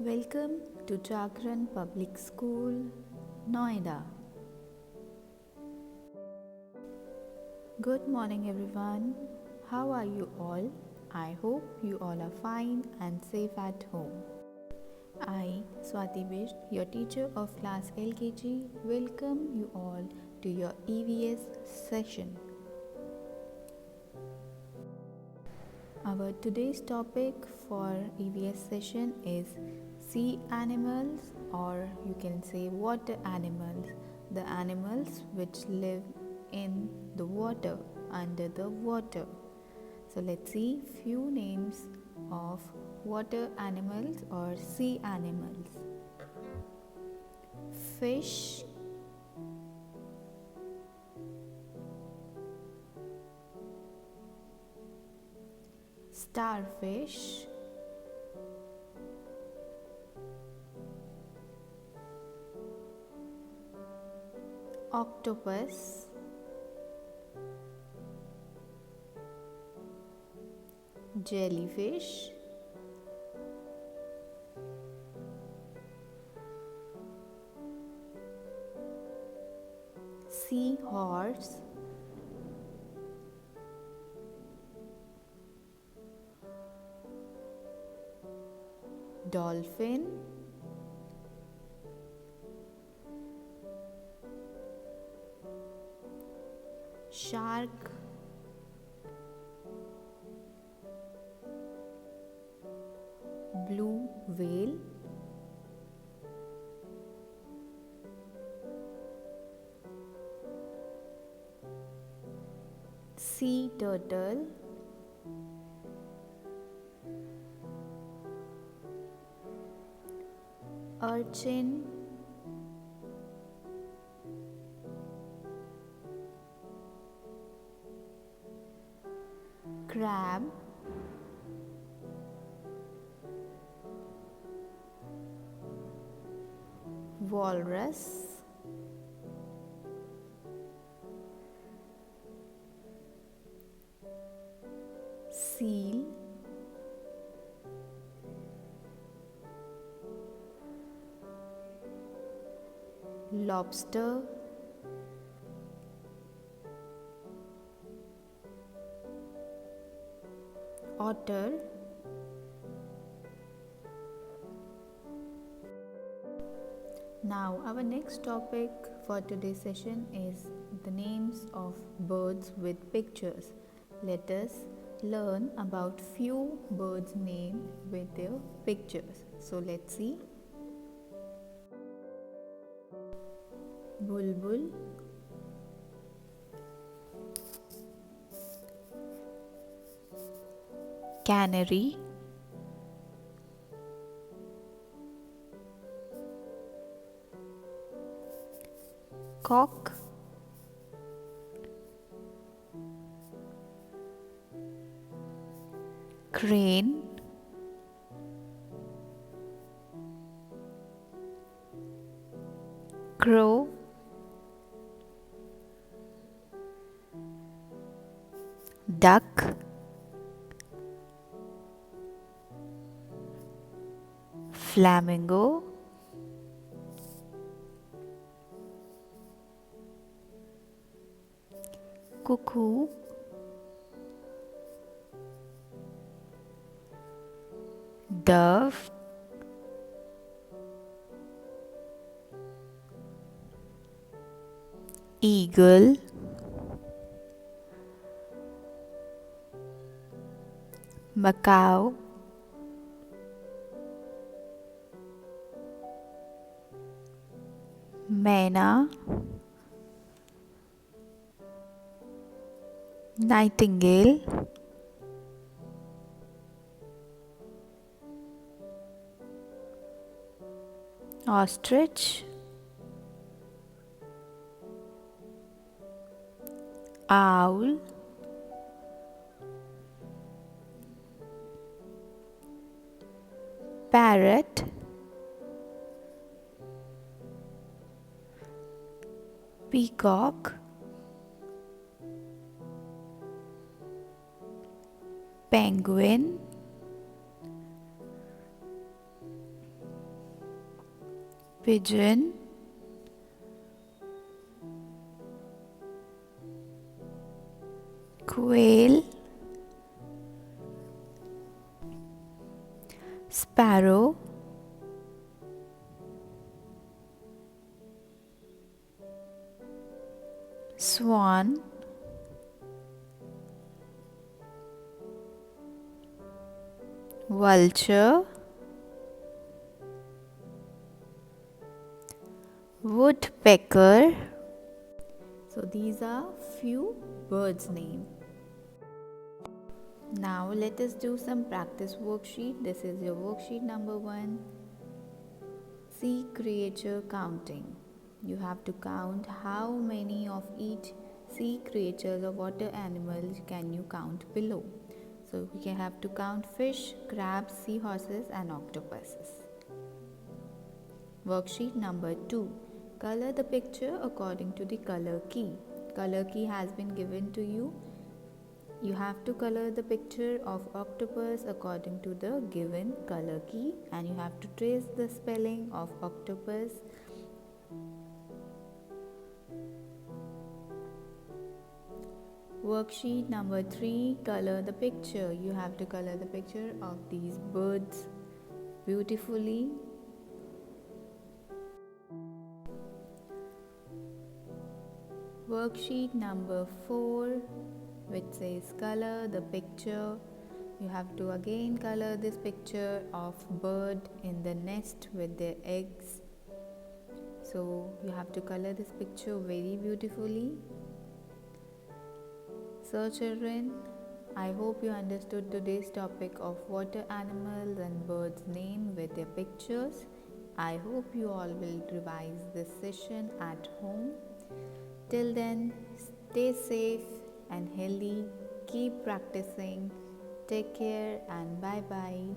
Welcome to Jagran Public School, Noida. Good morning, everyone. How are you all? I hope you all are fine and safe at home. I, Swati Bish, your teacher of class LKG, welcome you all to your EVS session. Our today's topic for EVS session is sea animals, or you can say water animals, the animals which live in the water, under the water. So let's see few names of water animals or sea animals. Fish, starfish, octopus, jellyfish, seahorse, dolphin, shark, blue whale, sea turtle, urchin, crab, walrus, seal, lobster, otter, Now our next topic for today's session is the names of birds with pictures. Let us learn about few birds' names with their pictures. So let's see. Bulbul, canary, cock, crane, crow, duck, flamingo, cuckoo, dove, eagle, macaw, myna, nightingale, ostrich, owl, parrot, peacock, penguin, pigeon, quail, sparrow, swan, vulture, woodpecker. So these are few birds' name. Now let us do some practice worksheet. This is your worksheet number 1. Sea creature counting. You have to count how many of each sea creatures or water animals can you count below. So we can have to count fish, crabs, seahorses and octopuses. Worksheet number 2. Color the picture according to the color key. Color key has been given to you. You have to color the picture of octopus according to the given color key, and you have to trace the spelling of octopus. Worksheet number 3. Color the picture. You have to color the picture of these birds beautifully. Worksheet number 4, which says color the picture. You have to again color this picture of bird in the nest with their eggs. So you have to color this picture very beautifully. So children, I hope you understood today's topic of water animals and birds' name with their pictures. I hope you all will revise this session at home. Till then, stay safe and healthy. Keep practicing. Take care and bye bye.